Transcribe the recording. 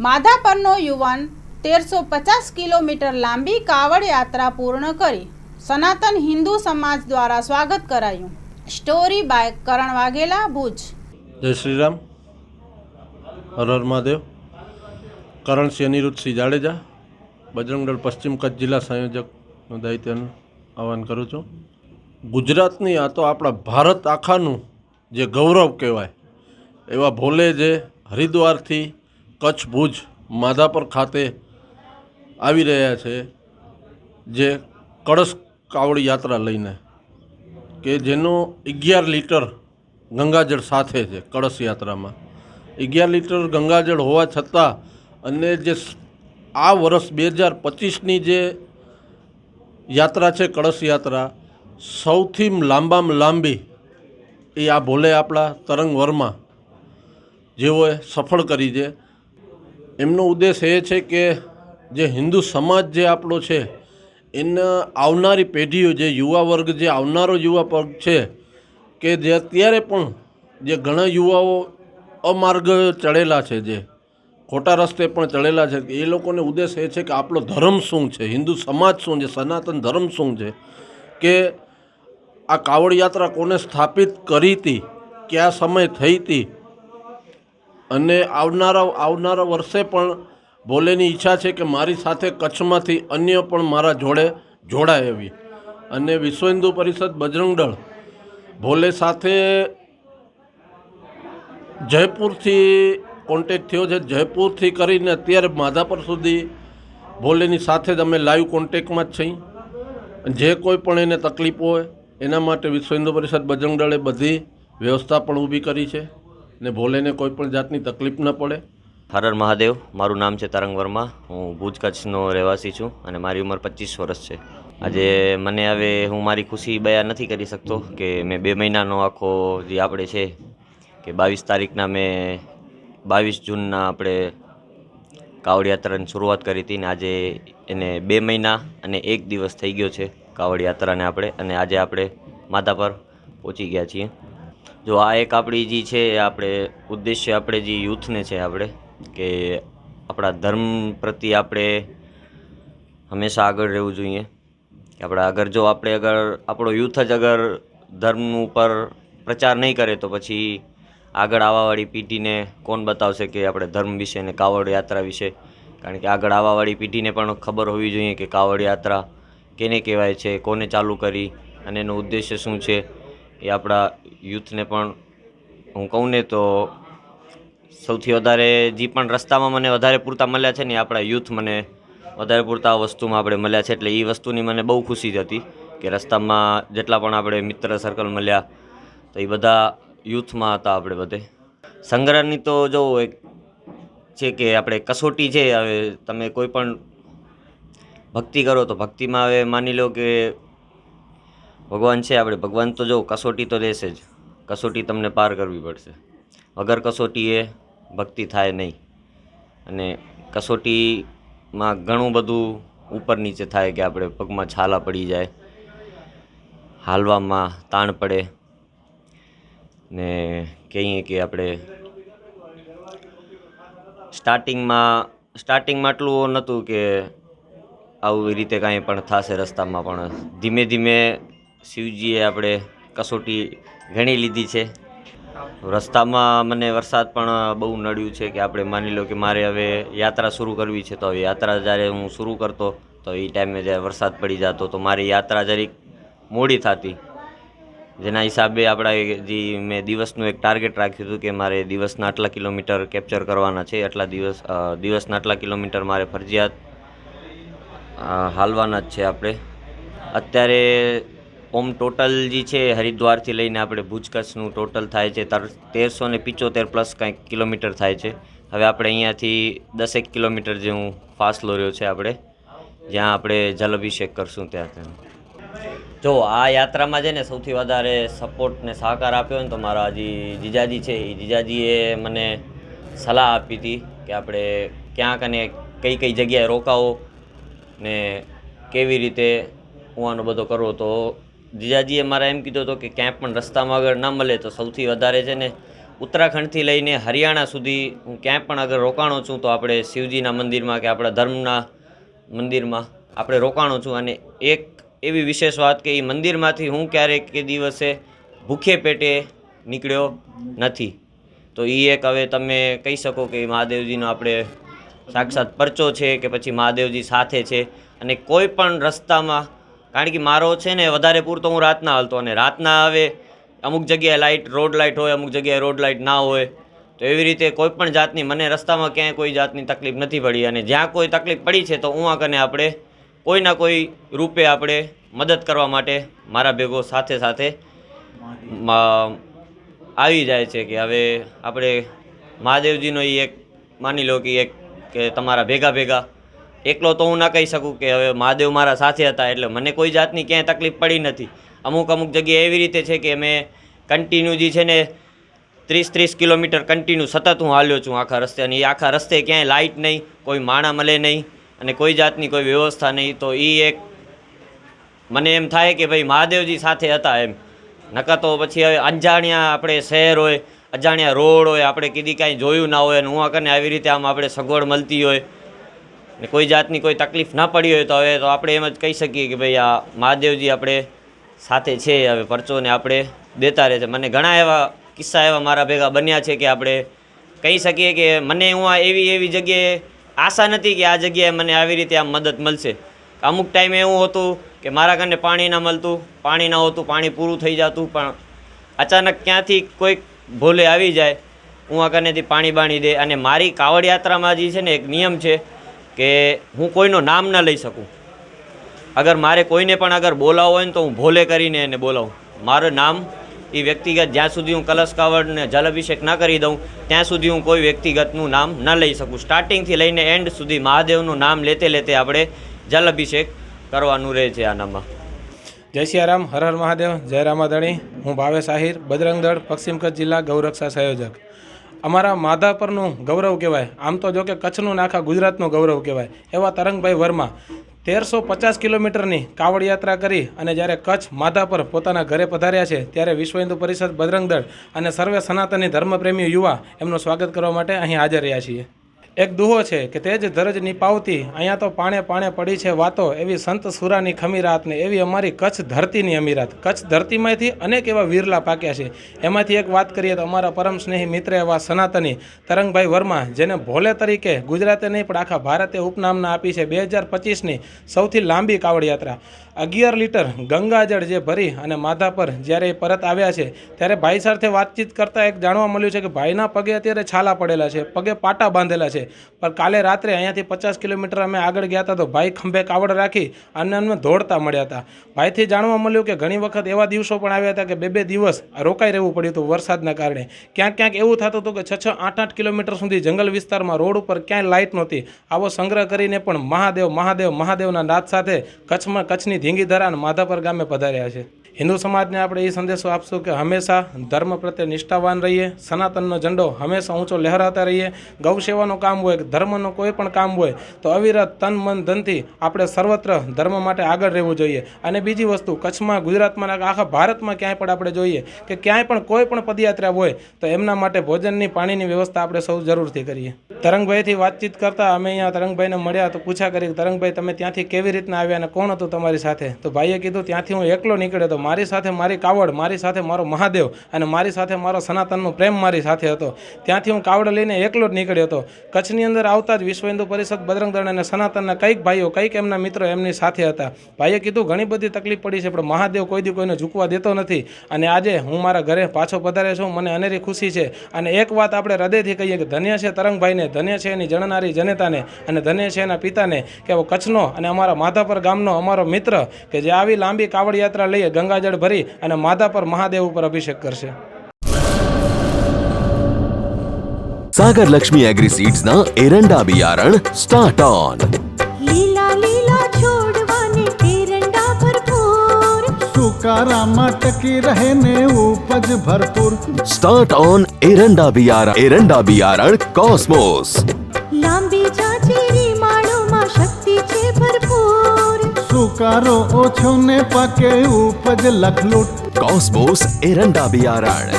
માધાપરનો યુવાન 1350 કિલોમીટર લાંબી કાવડ યાત્રા પૂર્ણ કરી સનાતન હિન્દુ સમાજ દ્વારા સ્વાગત કરાયું. સ્ટોરી બાય કરણ વાઘેલા, ભુજ. જય શ્રી રામ. હર હર મહાદેવ. કરણસિંહ અનિરુદ્ધસિંહ જાડેજા, બજરંગ દળ પશ્ચિમ કચ્છ જિલ્લા સંયોજકનું દાયિત્વનું આહવાન કરું છું. ગુજરાતની આ તો આપણા ભારત આખાનું જે ગૌરવ કહેવાય એવા ભોલે જે હરિદ્વારથી કચ્છ ભુજ માધાપર ખાતે આવી રહ્યા છે, જે કળશ કાવડ યાત્રા લઈને, કે જેનો 11 લીટર ગંગાજળ સાથે છે. કળશ યાત્રામાં 11 લીટર ગંગાજળ હોવા છતાં અને જે આ વર્ષ 2025ની જે યાત્રા છે કળશ યાત્રા, સૌથી લાંબામાં લાંબી એ આ ભોલે આપણા તરંગ વર્મા જેઓએ સફળ કરી છે. એમનો ઉદ્દેશ એ છે કે જે હિન્દુ સમાજ જે આપણો છે એના આવનારી પેઢીઓ, જે યુવા વર્ગ, જે આવનારો યુવા વર્ગ છે, કે જે અત્યારે પણ જે ઘણા યુવાઓ અમાર્ગ ચડેલા છે, જે ખોટા રસ્તે પણ ચડેલા છે, એ લોકોને ઉદ્દેશ એ છે કે આપણો ધર્મ શું છે, હિન્દુ સમાજ શું છે, સનાતન ધર્મ શું છે, કે આ કાવડ યાત્રા કોને સ્થાપિત કરી હતી, કયા સમય થઈ હતી, અને આવનારા વર્ષે પણ ભોલેની ઈચ્છા છે કે મારી સાથે કચ્છમાંથી અન્ય પણ મારા જોડે જોડાય એવી. અને વિશ્વ હિન્દુ પરિષદ બજરંગ દળ ભોલે સાથે જયપુરથી કોન્ટેક્ટ થયો છે. જયપુરથી કરીને અત્યારે માધાપર સુધી ભોલેની સાથે જ અમે લાઈવ કોન્ટેક્ટમાં જ છીએ. જે કોઈ પણ એને તકલીફ હોય એના માટે વિશ્વ હિન્દુ પરિષદ બજરંગ દળે બધી વ્યવસ્થા પણ ઊભી કરી છે ને ભોલેને કોઈ પણ જાતની તકલીફ ન પડે. હર હર મહાદેવ. મારું નામ છે તરંગ વર્મા. હું ભુજ કચ્છનો રહેવાસી છું અને મારી ઉંમર 25 વર્ષ છે. આજે મને હવે હું મારી ખુશી બયાન નથી કરી શકતો કે મેં 2 મહિનાનો આખો જે આપણે છે કે 22 તારીખના મેં 22 જૂનના આપણે કાવડ યાત્રાની શરૂઆત કરી હતી ને આજે એને 2 મહિના અને 1 દિવસ થઈ ગયો છે કાવડ યાત્રાને આપણે, અને આજે આપણે માધાપર પહોંચી ગયા છીએ. જો આ એક આપણી જે છે આપણે ઉદ્દેશ્ય આપણે જે યુથને છે આપણે કે આપણા ધર્મ પ્રત્યે આપણે હંમેશા આગળ રહેવું જોઈએ. કે આપણે અગર આપણો યુથ જ અગર ધર્મ ઉપર પ્રચાર નહીં કરે તો પછી આગળ આવવાવાળી પેઢીને કોણ બતાવશે કે આપણે ધર્મ વિશે ને કાવડ યાત્રા વિશે. કારણ કે આગળ આવવાવાળી પેઢીને પણ ખબર હોવી જોઈએ કે કાવડ યાત્રા કેને કહેવાય છે, કોને ચાલુ કરી અને એનો ઉદ્દેશ્ય શું છે. એ આપણા યુથને પણ હું કહું ને તો સૌથી વધારે જે પણ રસ્તામાં મને વધારે પૂરતા મળ્યા છે ને આપણા યુથ મને વધારે પૂરતા આ વસ્તુમાં આપણે મળ્યા છે. એટલે એ વસ્તુની મને બહુ ખુશી જ હતી કે રસ્તામાં જેટલા પણ આપણે મિત્ર સર્કલ મળ્યા તો એ બધા યુથમાં હતા. આપણે બધે સંગ્રહની તો જો એક છે કે આપણે કસોટી છે. હવે તમે કોઈ પણ ભક્તિ કરો તો ભક્તિમાં હવે માની લો કે ભગવાન છે આપણે, ભગવાન તો જો કસોટી તો લેશે જ. કસોટી તમને પાર કરવી પડશે. વગર કસોટીએ ભક્તિ થાય નહીં. અને કસોટીમાં ઘણું બધું ઉપર નીચે થાય કે આપણે પગમાં છાલા પડી જાય, હાલવામાં તાણ પડે ને કહીએ કે આપણે સ્ટાર્ટિંગમાં આટલું નહોતું કે આવી રીતે કાંઈ પણ થશે રસ્તામાં, પણ ધીમે ધીમે શિવજીએ આપણે કસોટી ઘણી લીધી છે. રસ્તામાં મને વરસાદ પણ બહુ નડ્યું છે કે આપણે માની લો કે મારે હવે યાત્રા શરૂ કરવી છે, તો હવે યાત્રા જ્યારે હું શરૂ કરતો તો એ ટાઈમે જ્યારે વરસાદ પડી જતો તો મારી યાત્રા જરીક મોડી થતી. જેના હિસાબે આપણા જે મેં દિવસનું એક ટાર્ગેટ રાખ્યું હતું કે મારે દિવસના આટલા કિલોમીટર કેપ્ચર કરવાના છે, દિવસના આટલા કિલોમીટર મારે ફરજિયાત હાલવાના જ છે. આપણે અત્યારે ઓમ ટોટલ જે છે હરિદ્વારથી લઈને આપણે ભુજ કચ્છનું ટોટલ થાય છે 1375 પ્લસ કંઈક કિલોમીટર થાય છે. હવે આપણે અહીંયાથી 10 કિલોમીટર જેવું ફાસલો રહ્યો છે આપણે, જ્યાં આપણે જલાભિષેક કરશું ત્યાં. જો આ યાત્રામાં છે ને સૌથી વધારે સપોર્ટ ને સહકાર આપ્યો ને તો મારા જે જીજાજી છે, એ જીજાજીએ મને સલાહ આપી હતી કે આપણે ક્યાંક અને કઈ જગ્યાએ રોકાવો ને કેવી રીતે હું આનો બધો કરવો. તો જીજાજીએ મારા એમ કીધું હતું કે ક્યાંય પણ રસ્તામાં આગળ ના મળે તો સૌથી વધારે છે ને ઉત્તરાખંડથી લઈને હરિયાણા સુધી હું ક્યાંય પણ અગર રોકાણો છું તો આપણે શિવજીના મંદિરમાં કે આપણા ધર્મના મંદિરમાં આપણે રોકાણો છું. અને એક એવી વિશેષ વાત કે એ મંદિરમાંથી હું ક્યારેક કે દિવસે ભૂખે પેટે નીકળ્યો નથી. તો એ એક હવે તમે કહી શકો કે મહાદેવજીનો આપણે સાક્ષાત પરચો છે કે પછી મહાદેવજી સાથે છે. અને કોઈ પણ રસ્તામાં, કારણ કે મારો છે ને વધારે પૂરતો હું રાતના હાલતો, અને રાતના હવે અમુક જગ્યાએ રોડ લાઇટ હોય, અમુક જગ્યાએ રોડ લાઇટ ના હોય. તો એવી રીતે કોઈ પણ જાતની મને રસ્તામાં ક્યાંય કોઈ જાતની તકલીફ નથી પડી. અને જ્યાં કોઈ તકલીફ પડી છે તો હું આ કને આપણે કોઈના કોઈ રૂપે આપણે મદદ કરવા માટે મારા ભેગો સાથે સાથે આવી જાય છે. કે હવે આપણે મહાદેવજીનો એ એક માની લો કે એક કે તમારા ભેગા એકલો તો હું ના કહી શકું કે હવે મહાદેવ મારા સાથે હતા એટલે મને કોઈ જાતની ક્યાંય તકલીફ પડી નથી. અમુક જગ્યાએ એવી રીતે છે કે મેં કન્ટિન્યુ જે છે ને 30 કિલોમીટર કન્ટિન્યુ સતત હું હાલ્યો છું આખા રસ્તે. અને એ આખા રસ્તે ક્યાંય લાઇટ નહીં, કોઈ માણા મળે નહીં અને કોઈ જાતની કોઈ વ્યવસ્થા નહીં. તો એ એક મને એમ થાય કે ભાઈ મહાદેવજી સાથે હતા એમ. નકર તો પછી હવે અજાણ્યા આપણે શહેર હોય, અજાણ્યા રોડ હોય, આપણે કીધી કાંઈ જોયું ના હોય અને હું કને આવી રીતે આમ આપણે સગવડ મળતી હોય ને કોઈ જાતની કોઈ તકલીફ ના પડી હોય તો હવે તો આપણે એમ જ કહી શકીએ કે ભાઈ આ મહાદેવજી આપણે સાથે છે. હવે પરચોને આપણે દેતા રહે છે. મને ઘણા એવા કિસ્સા એવા મારા ભેગા બન્યા છે કે આપણે કહી શકીએ કે મને હું આ એવી જગ્યાએ આશા નથી કે આ જગ્યાએ મને આવી રીતે આમ મદદ મળશે. અમુક ટાઈમે એવું હતું કે મારા કને પાણી ના મળતું, પાણી ના હોતું, પાણી પૂરું થઈ જતું. પણ અચાનક ક્યાંથી કોઈક ભોલે આવી જાય, હું આ કનેથી પાણી બાણી દે. અને મારી કાવડ યાત્રામાં જે છે ને એક નિયમ છે કે હું કોઈનું નામ ન લઈ શકું. અગર મારે કોઈને પણ અગર બોલાવવું હોય ને તો હું ભોલે કરીને એને બોલાવું. મારું નામ એ વ્યક્તિગત જ્યાં સુધી હું કલશ કાવડને જલ અભિષેક ના કરી દઉં ત્યાં સુધી હું કોઈ વ્યક્તિગતનું નામ ન લઈ શકું. સ્ટાર્ટિંગથી લઈને એન્ડ સુધી મહાદેવનું નામ લેતે આપણે જલ અભિષેક કરવાનું રહે છે આનામાં. જય સિયારામ, હર હર મહાદેવ, જય રામાધણી. હું ભાવેશ આહિર, બજરંગ દળ પશ્ચિમ કચ્છ જિલ્લા ગૌરક્ષા સંયોજક. અમારા માધાપરનું ગૌરવ કહેવાય, આમ તો જો કે કચ્છનું આખા ગુજરાતનું ગૌરવ કહેવાય એવા તરંગભાઈ વર્મા 1350 કિલોમીટરની કાવડ યાત્રા કરી અને જ્યારે કચ્છ માધાપર પોતાના ઘરે પધાર્યા છે ત્યારે વિશ્વ હિન્દુ પરિષદ બજરંગ દળ અને સર્વે સનાતની ધર્મપ્રેમી યુવા એમનું સ્વાગત કરવા માટે અહીં હાજર રહ્યા છીએ. એક દુહો છે કે તે જ ધરજ નિપાવતી અહીંયા તો પાણે પાણે પડી છે વાતો, એવી સંત સુરાની ખમીરાત ને એવી અમારી કચ્છ ધરતીની અમીરાત. કચ્છ ધરતીમાંથી અનેક એવા વીરલા પાક્યા છે. એમાંથી એક વાત કરીએ તો અમારા પરમ સ્નેહી મિત્ર એવા સનાતની તરંગભાઈ વર્મા, જેને ભોલે તરીકે ગુજરાતે નહીં પણ આખા ભારતે ઉપનામના આપી છે. 2025ની સૌથી લાંબી કાવડ યાત્રા 11 લીટર ગંગાજળ જે ભરી અને માધાપર જ્યારે એ પરત આવ્યા છે ત્યારે ભાઈ સાથે વાતચીત કરતાં એક જાણવા મળ્યું છે કે ભાઈના પગે અત્યારે છાલા પડેલા છે, પગે પાટા બાંધેલા છે. પણ કાલે રાત્રે અહીંયાથી 50 કિલોમીટર અમે આગળ ગયા હતા તો ભાઈ ખંભે કાવડ રાખી અને અમે દોડતા મળ્યા હતા. ભાઈથી જાણવા મળ્યું કે ઘણી વખત એવા દિવસો પણ આવ્યા હતા કે 2 દિવસ રોકાઈ રહેવું પડ્યું હતું વરસાદના કારણે. ક્યાંક એવું થતું હતું કે 6-6, 8-8 કિલોમીટર સુધી જંગલ વિસ્તારમાં રોડ ઉપર ક્યાંય લાઇટ નહોતી. આવો સંગ્રહ કરીને પણ મહાદેવના નાદ સાથે કચ્છની ધીંગી ધરા અને માધાપર ગામે પધાર્યા છે. હિન્દુ સમાજને આપણે એ સંદેશો આપશું કે હંમેશા ધર્મ પ્રત્યે નિષ્ઠાવાન રહીએ, સનાતનનો ઝંડો હંમેશા ઊંચો લહેરાતા રહીએ. ગૌ સેવાનું કામ હોય, ધર્મનું કોઈ પણ કામ હોય તો અવિરત તન મન ધનથી આપણે સર્વત્ર ધર્મ માટે આગળ રહેવું જોઈએ. અને બીજી વસ્તુ, કચ્છમાં, ગુજરાતમાં, આખા ભારતમાં ક્યાંય પણ આપણે જોઈએ કે ક્યાંય પણ કોઈ પણ પદયાત્રા હોય તો એમના માટે ભોજનની, પાણીની વ્યવસ્થા આપણે સૌ જરૂરથી કરીએ. તરંગભાઈથી વાતચીત કરતાં અમે અહીંયા તરંગભાઈને મળ્યા તો પૂછા કરી કે તરંગભાઈ તમે ત્યાંથી કેવી રીતના આવ્યા અને કોણ હતું તમારી સાથે? તો ભાઈએ કીધું ત્યાંથી હું એકલો નીકળ્યો હતો. મારી સાથે મારી કાવડ, મારી સાથે મારો મહાદેવ અને મારી સાથે મારો સનાતનનો પ્રેમ મારી સાથે હતો. ત્યાંથી હું કાવડ લઈને એકલો જ નીકળ્યો હતો. કચ્છની અંદર આવતા જ વિશ્વ હિન્દુ પરિષદ બજરંગ દળ અને સનાતનના કંઈક ભાઈઓ, કંઈક એમના મિત્રો એમની સાથે હતા. ભાઈએ કીધું ઘણી બધી તકલીફ પડી છે પણ મહાદેવ કોઈ દી કોઈને ઝૂકવા દેતો નથી. અને આજે હું મારા ઘરે પાછો પધારે છું, મને અનેરી ખુશી છે. અને એક વાત આપણે હૃદયથી કહીએ કે ધન્ય છે તરંગભાઈને, ધન્ય છે એની જણનારી જનતાને અને ધન્ય છે એના પિતાને કે કચ્છનો અને અમારા માધાપર ગામનો અમારો મિત્ર કે જે આવી લાંબી કાવડ યાત્રા લઈએ, ગંગાજળ ભરી અને માધાપર મહાદેવ ઉપર અભિષેક કરશે. सागर लक्ष्मी एग्री सीड्स ना एरंडा बियारण स्टार्ट ऑन. લીલા લીલા છોડવાને એરંડા ભરપૂર, સુકારામાં ટકી રહે ને ઉપજ ભરપૂર. स्टार्ट ऑन एरंडा बियारण कॉस्मोस. લાંબી જાચેરી માળોમાં શક્તિ છે ભરપૂર, સુકારો ઓછો ને પાકે ઉપજ લખલૂટ. कॉस्मोस एरंडा बियारण.